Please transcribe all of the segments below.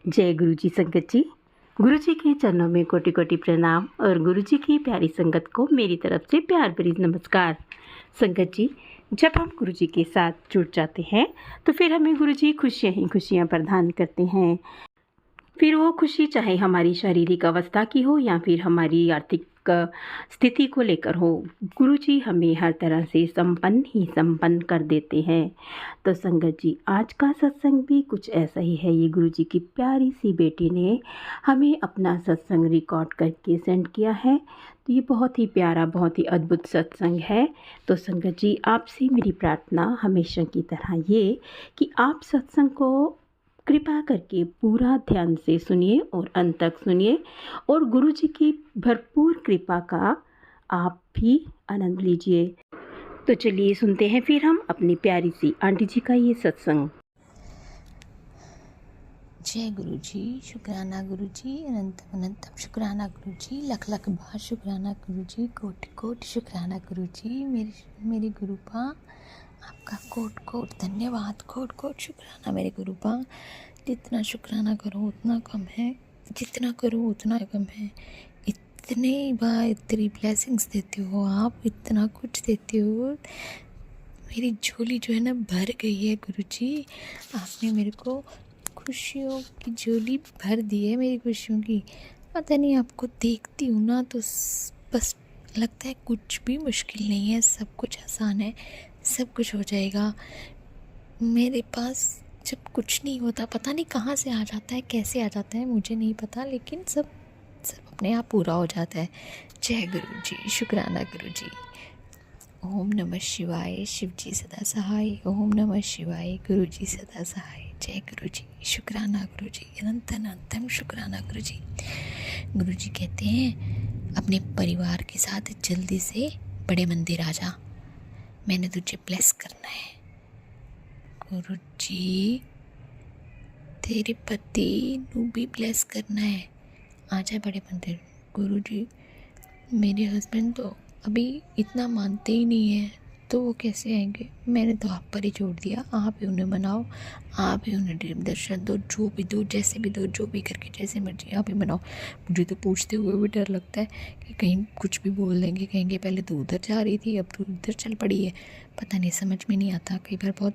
जय गुरु जी संगत जी। गुरु जी के चरणों में कोटि कोटि प्रणाम और गुरु जी की प्यारी संगत को मेरी तरफ से प्यार भरी नमस्कार। संगत जी, जब हम गुरु जी के साथ जुड़ जाते हैं तो फिर हमें गुरु जी खुशियाँ ही खुशियाँ प्रदान करते हैं। फिर वो खुशी चाहे हमारी शारीरिक अवस्था की हो या फिर हमारी आर्थिक स्थिति को लेकर हो, गुरु जी हमें हर तरह से संपन्न ही संपन्न कर देते हैं। तो संगत जी, आज का सत्संग भी कुछ ऐसा ही है। ये गुरु जी की प्यारी सी बेटी ने हमें अपना सत्संग रिकॉर्ड करके सेंड किया है। तो ये बहुत ही प्यारा, बहुत ही अद्भुत सत्संग है। तो संगत जी, आपसे मेरी प्रार्थना हमेशा की तरह ये कि आप सत्संग को कृपा करके पूरा ध्यान से सुनिए और अंत तक सुनिए और गुरु जी की भरपूर कृपा का आप भी आनंद लीजिए। तो चलिए सुनते हैं फिर हम अपनी प्यारी सी आंटी जी का ये सत्संग। जय गुरु जी, शुक्राना गुरु जी, अनंतम अनंतम शुक्राना गुरु जी, लख लख बार शुक्राना गुरु जी, कोटि कोटि शुक्राना गुरु जी, मेरी गुरुपा आपका कोट कोट धन्यवाद, कोट कोट शुक्राना मेरे गुरुपा। जितना शुक्राना करो उतना कम है, जितना करो उतना कम है। इतने बार इतनी ब्लेसिंग्स देते हो आप, इतना कुछ देते हो, मेरी झोली जो है ना भर गई है गुरु जी। आपने मेरे को खुशियों की झोली भर दी है, मेरी खुशियों की। पता नहीं, आपको देखती हूँ ना तो बस लगता है कुछ भी मुश्किल नहीं है, सब कुछ आसान है, सब कुछ हो जाएगा। मेरे पास जब कुछ नहीं होता, पता नहीं कहाँ से आ जाता है, कैसे आ जाता है, मुझे नहीं पता, लेकिन सब अपने आप पूरा हो जाता है। जय गुरु जी, शुक्राना गुरु जी। ओम नमः शिवाय, शिव जी सदा सहाय। ओम नमः शिवाय, गुरु जी सदा सहाय। जय गुरु जी, शुक्राना गुरु जी, अनंत अनंतम शुक्राना गुरु जी। गुरु जी कहते हैं अपने परिवार के साथ जल्दी से बड़े मंदिर आ जा, मैंने तुझे ब्लेस करना है। गुरु जी, तेरे पति नू भी ब्लेस करना है, आ जा बड़े मंदिर। गुरु जी, मेरे हस्बैंड तो अभी इतना मानते ही नहीं है, तो वो कैसे आएंगे? मैंने तो आप पर ही छोड़ दिया, आप ही उन्हें मनाओ, आप ही उन्हें दर्शन दो, जो भी दो, जैसे भी दो, जो भी करके जैसे मर्जी आप ही मनाओ। मुझे तो पूछते हुए भी डर लगता है कि कहीं कुछ भी बोल देंगे, कहेंगे पहले तो उधर जा रही थी, अब तो उधर चल पड़ी है। पता नहीं, समझ में नहीं आता। कई बार बहुत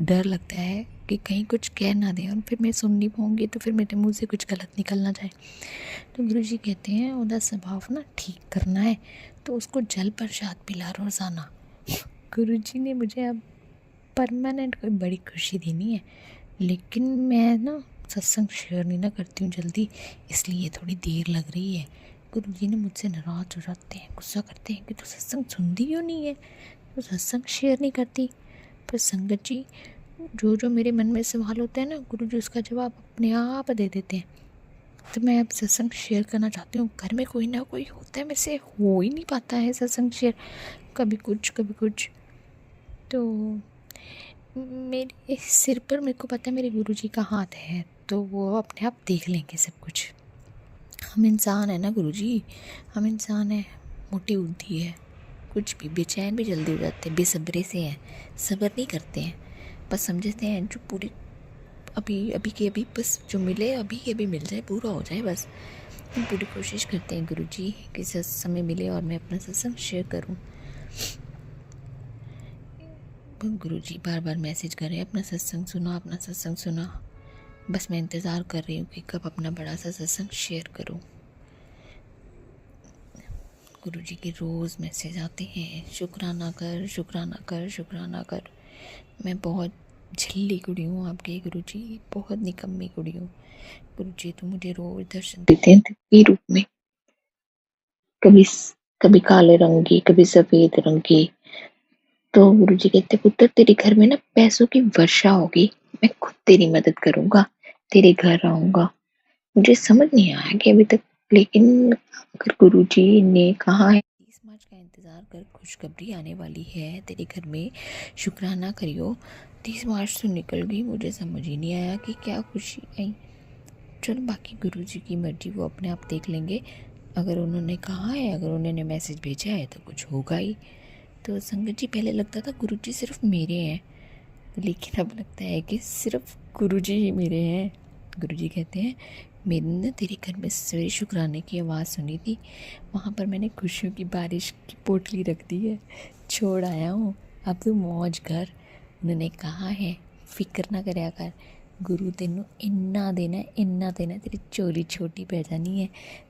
डर लगता है कि कहीं कुछ कह ना दें और फिर मैं सुन नहीं पाऊँगी, तो फिर मेरे मुँह से कुछ गलत निकल ना जाए। तो गुरु जी कहते हैं उधर स्वभाव ना ठीक करना है, तो उसको जल प्रसाद पिला रोज़ाना। गुरु जी ने मुझे अब परमानेंट कोई बड़ी खुशी देनी है, लेकिन मैं ना सत्संग शेयर नहीं ना करती हूँ जल्दी, इसलिए थोड़ी देर लग रही है। गुरु जी ने मुझसे नाराज़ हो जाते हैं, गुस्सा करते हैं कि तू सत्संग सुनती क्यों नहीं है, तो सत्संग शेयर नहीं करती। पर संगत जी, जो मेरे मन में सवाल होते हैं ना, गुरु जी उसका जवाब अपने आप दे देते हैं। तो मैं अब सत्संग शेयर करना चाहती हूँ। घर में कोई ना कोई होता है, मेरे से हो ही नहीं पाता है सत्संग शेयर, कभी कुछ कभी कुछ। तो मेरे सिर पर मेरे को पता है मेरे गुरु जी का हाथ है, तो वो अपने आप देख लेंगे सब कुछ। हम इंसान है ना गुरु जी, हम इंसान है, मोटी बुद्धि है, कुछ भी बेचैन भी जल्दी हो जाते हैं, बेसब्रे से हैं, सब्र नहीं करते हैं, बस समझते हैं जो पूरी अभी के अभी बस जो मिले अभी के अभी मिल जाए, पूरा हो जाए बस। हम पूरी कोशिश करते हैं गुरु जी कि समय मिले और मैं अपना सत्संग शेयर करूं। गुरु जी बार बार मैसेज कर रहे हैं, अपना सत्संग सुना, अपना सत्संग सुना। बस मैं इंतज़ार कर रही हूँ कि कब अपना बड़ा सा सत्संग शेयर करूं। गुरु जी के रोज़ मैसेज आते हैं, शुक्राना कर, शुक्राना कर, शुक्राना कर। मैं बहुत झिल्ली कुड़ी हूँ आपके गुरु जी, बहुत निकम्मी कुड़ी हूँ। गुरु जी तो मुझे रोज दर्शन देते हैं के रूप में, कभी काले रंग की, कभी सफेद रंग की। तो गुरु जी कहते, पुत्र तेरे घर में ना पैसों की वर्षा होगी, मैं खुद तेरी मदद करूंगा, तेरे घर आऊंगा। मुझे समझ नहीं आया कि अभी तक, लेकिन अगर गुरु जी ने कहा है 30 मार्च का इंतजार कर, खुशखबरी आने वाली है तेरे घर में, शुक्राना करियो। 30 मार्च तो निकल गई, मुझे समझ ही नहीं आया कि क्या खुशी आई। चलो बाकी गुरु जी की मर्जी, वो अपने आप देख लेंगे। अगर उन्होंने कहा है, अगर उन्होंने मैसेज भेजा है तो कुछ होगा ही। तो संगत जी, पहले लगता था गुरु जी सिर्फ मेरे हैं, लेकिन अब लगता है कि सिर्फ गुरु जी ही मेरे हैं। गुरुजी कहते हैं मैंने ना तेरे घर में सवेरे शुक्राने की आवाज़ सुनी थी, वहाँ पर मैंने खुशियों की बारिश की पोटली रख दी है, छोड़ आया हूँ, अब तू मौज कर। उन्होंने कहा है फिक्र ना करया कर, गुरु तेनू इन्ना देना तेरी चोरी छोटी पै जानी है,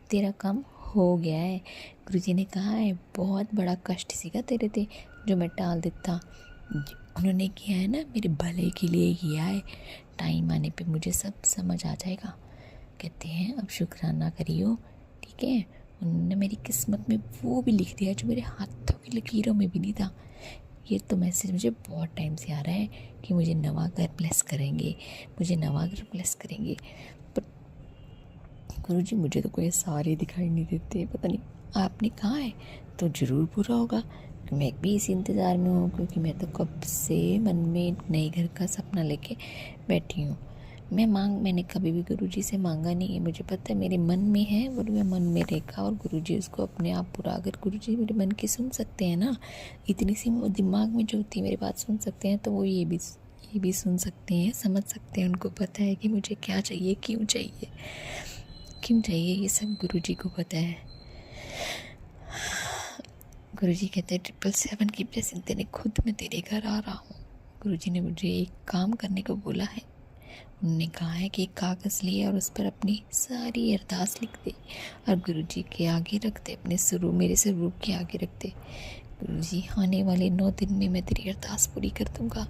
तेरा काम हो गया है। गुरुजी ने कहा है बहुत बड़ा कष्ट सीगा तेरे ते जो मैं टाल देता, उन्होंने किया है ना मेरे भले के लिए किया है, टाइम आने पे मुझे सब समझ आ जाएगा। कहते हैं अब शुक्राना करियो, ठीक है। उन्होंने मेरी किस्मत में वो भी लिख दिया जो मेरे हाथों की लकीरों में भी नहीं था। ये तो मैसेज मुझे बहुत टाइम से आ रहा है कि मुझे नवा घर ब्लेस करेंगे, मुझे नवा घर ब्लेस करेंगे, पर गुरुजी मुझे तो कोई सारे दिखाई नहीं देते, पता नहीं आपने कहा है तो ज़रूर पूरा होगा। मैं भी इसी इंतज़ार में हूँ क्योंकि मैं तो कब से मन में नए घर का सपना लेके बैठी हूँ। मैंने कभी भी गुरुजी से मांगा नहीं है, मुझे पता है मेरे मन में है वो मैं मन में रहेगा और गुरुजी उसको अपने आप पूरा, अगर गुरुजी मेरे मन की सुन सकते हैं ना, इतनी सी दिमाग में जो होती है मेरी बात सुन सकते हैं, तो वो ये भी सुन सकते हैं, समझ सकते हैं, उनको पता है कि मुझे क्या चाहिए, क्यों चाहिए, ये सब गुरुजी को पता है। गुरुजी कहते हैं 777 की ब्लेसिंग तेरे खुद में तेरे घर आ रहा हूँ। गुरुजी ने मुझे एक काम करने को बोला है, उन्होंने कहा है कि एक कागज़ लिए और उस पर अपनी सारी अरदास लिख दे और गुरुजी के आगे रख दे, अपने स्वरूप मेरे स्वरूप के आगे रख दे। गुरुजी आने वाले 9 दिन में मैं तेरी अरदास पूरी कर दूँगा।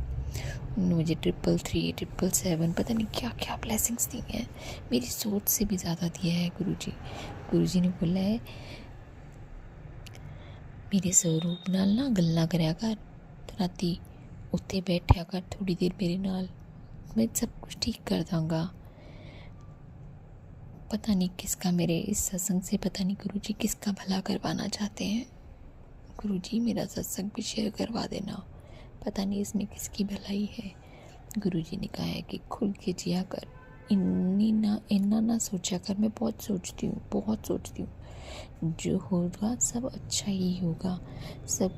उन्होंने मुझे 333 777 पता नहीं क्या क्या ब्लेसिंग्स दी हैं, मेरी सोच से भी ज़्यादा दिया है गुरुजी ने बोला है मेरे स्वरूप नाल ना गल्लां करया कर, राती उत्ते बैठया कर थोड़ी देर मेरे नाल, मैं सब कुछ ठीक कर दूँगा। पता नहीं किसका, मेरे इस सत्संग से पता नहीं गुरुजी किसका भला करवाना चाहते हैं। गुरुजी मेरा सत्संग भी शेयर करवा देना, पता नहीं इसमें किसकी भलाई है। गुरुजी ने कहा है कि खुल के जिया कर, इन्ना ना सोचा कर। मैं बहुत सोचती हूँ, जो होगा सब अच्छा ही होगा, सब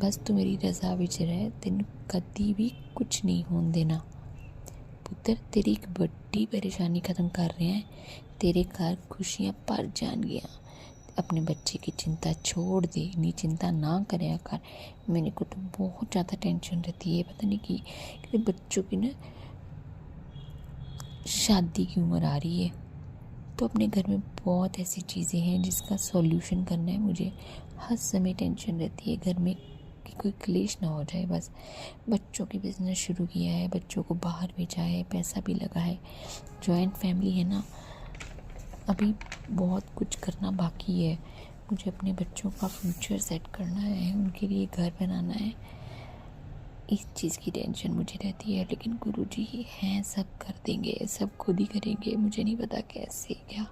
बस तू मेरी रजा विच रह, तेन कदी भी कुछ नहीं होने देना। पुत्र तेरी एक बड़ी परेशानी ख़त्म कर रहे हैं, तेरे घर खुशियाँ भर जाएंगियाँ। अपने बच्चे की चिंता छोड़ दे, इतनी चिंता ना करया कर। मेरे को तो बहुत ज़्यादा टेंशन रहती है, पता नहीं कि बच्चों की ना शादी की उम्र आ रही है, तो अपने घर में बहुत ऐसी चीज़ें हैं जिसका सॉल्यूशन करना है। मुझे हर समय टेंशन रहती है घर में कि कोई क्लेश ना हो जाए। बस बच्चों की बिज़नेस शुरू किया है, बच्चों को बाहर भेजा है, पैसा भी लगा है, जॉइंट फैमिली है ना, अभी बहुत कुछ करना बाकी है। मुझे अपने बच्चों का फ्यूचर सेट करना है, उनके लिए घर बनाना है, इस चीज़ की टेंशन मुझे रहती है। लेकिन गुरुजी ही हैं, सब कर देंगे, सब खुद ही करेंगे, मुझे नहीं पता कैसे क्या,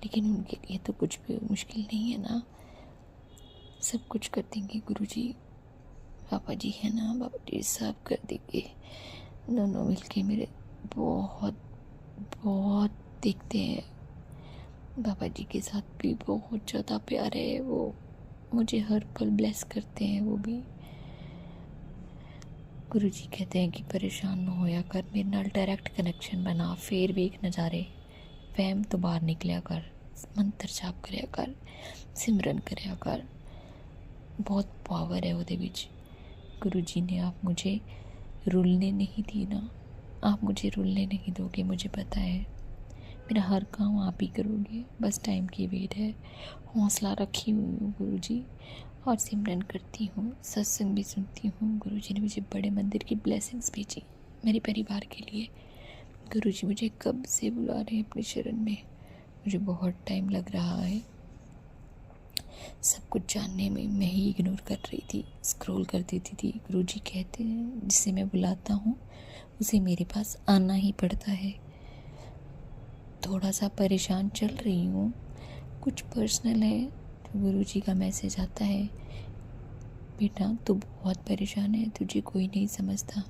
लेकिन उनके लिए तो कुछ भी मुश्किल नहीं है ना, सब कुछ कर देंगे गुरुजी। पापा जी है ना, पापा जी सब कर देंगे। दोनों मिलके मेरे बहुत बहुत देखते हैं, पापा जी के साथ भी बहुत ज़्यादा प्यार है, वो मुझे हर पल ब्लेस करते हैं वो भी। गुरुजी कहते हैं कि परेशान न होया कर, मेरे नाल डायरेक्ट कनेक्शन बना, फिर वेख नज़ारे, वहम तो बाहर निकलिया कर, मंत्र जाप करया कर, सिमरन करया कर, बहुत पावर है ਉਹਦੇ ਵਿੱਚ। गुरुजी ने आप मुझे रुलने नहीं दी ना, आप मुझे रुलने नहीं दोगे, मुझे पता है मेरा हर काम आप ही करोगे, बस टाइम की वेट है। हौसला रखी हुई हूँ गुरुजी, और सिमरन करती हूँ, सत्संग भी सुनती हूँ। गुरुजी ने मुझे बड़े मंदिर की ब्लेसिंग्स भेजी मेरे परिवार के लिए। गुरुजी मुझे कब से बुला रहे हैं अपने शरण में, मुझे बहुत टाइम लग रहा है। सब कुछ जानने में मैं ही इग्नोर कर रही थी, स्क्रॉल कर देती थी। गुरुजी कहते हैं जिसे मैं बुलाता हूँ उसे मेरे पास आना ही पड़ता है। थोड़ा सा परेशान चल रही हूँ, कुछ पर्सनल है, तो गुरुजी का मैसेज आता है, बेटा तू बहुत परेशान है, तुझे कोई नहीं समझता,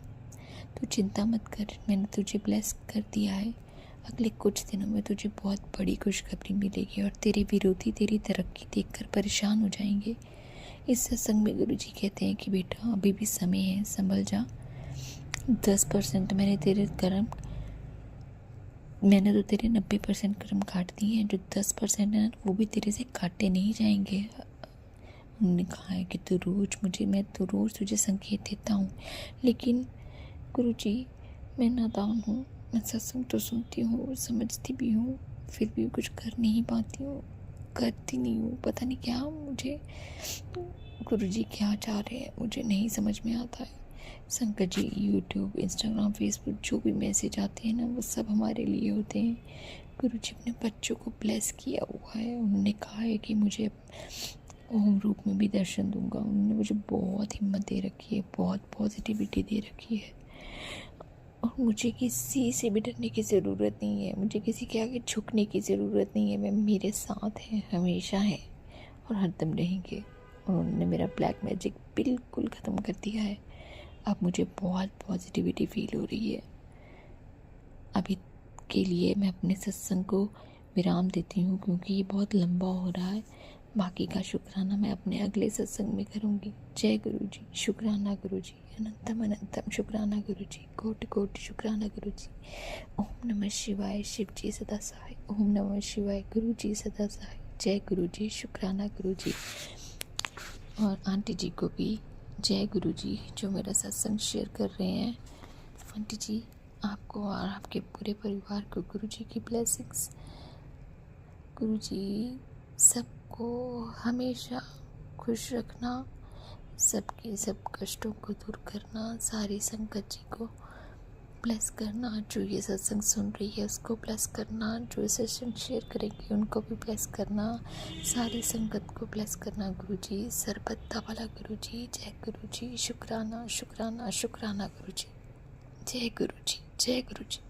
तू चिंता मत कर, मैंने तुझे ब्लेस कर दिया है, अगले कुछ दिनों में तुझे बहुत बड़ी खुशखबरी मिलेगी और तेरे विरोधी तेरी तरक्की देखकर परेशान हो जाएंगे। इस सत्संग में गुरुजी कहते हैं कि बेटा अभी भी समय है, संभल जा, 10% मैंने तेरे कर्म मैंने तो तेरे 90% कर्म काट दिए हैं, जो 10% है वो भी तेरे से काटे नहीं जाएंगे। उन्होंने कहा है कि मैं तो रोज़ तुझे संकेत देता हूँ, लेकिन गुरुजी मैं नादान हूँ। मैं सत्संग तो सुनती हूँ, समझती भी हूँ, फिर भी कुछ कर नहीं पाती हूँ, करती नहीं हूँ। पता नहीं क्या मुझे गुरुजी क्या चाह रहे हैं, मुझे नहीं समझ में आता है। संकट जी, यूट्यूब, इंस्टाग्राम, फेसबुक जो भी मैसेज आते हैं ना, वो सब हमारे लिए होते हैं। गुरुजी अपने बच्चों को ब्लेस किया हुआ है। उन्होंने कहा है कि मुझे ओम रूप में भी दर्शन दूंगा। उन्होंने मुझे बहुत हिम्मत दे रखी है, बहुत पॉजिटिविटी दे रखी है, और मुझे किसी से भी डरने की ज़रूरत नहीं है, मुझे किसी के आगे झुकने की ज़रूरत नहीं है। मैं मेरे साथ हैं, हमेशा हैं और हरदम रहेंगे। उन्होंने मेरा ब्लैक मैजिक बिल्कुल ख़त्म कर दिया है। अब मुझे बहुत पॉजिटिविटी फील हो रही है। अभी के लिए मैं अपने सत्संग को विराम देती हूँ, क्योंकि ये बहुत लंबा हो रहा है। बाकी का शुक्राना मैं अपने अगले सत्संग में करूँगी। जय गुरु जी, शुक्राना गुरु जी, अनंतम अनंतम शुक्राना गुरु जी, कोटि कोटि शुक्राना गुरु जी। ओम नमः शिवाय, शिव जी सदा सहाय। ओम नमः शिवाय, गुरु जी सदा सहाय। जय गुरु जी, शुक्राना गुरु जी। और आंटी जी को भी जय गुरु जी, जो मेरा सत्संग शेयर कर रहे हैं। आंटी जी, आपको और आपके पूरे परिवार को गुरु जी की ब्लेसिंग्स। गुरु जी सबको हमेशा खुश रखना, सबके सब कष्टों को दूर करना, सारी संकट जी को ब्लेस करना, जो ये सत्संग सुन रही है उसको ब्लेस करना, जो ये सत्संग शेयर करेंगे उनको भी ब्लेस करना, सारी संगत को ब्लेस करना। गुरु जी सरबत्ता वाला गुरु जी, जय गुरु जी, शुक्राना शुक्राना शुक्राना गुरु जी। जय गुरु जी, जय गुरु जी।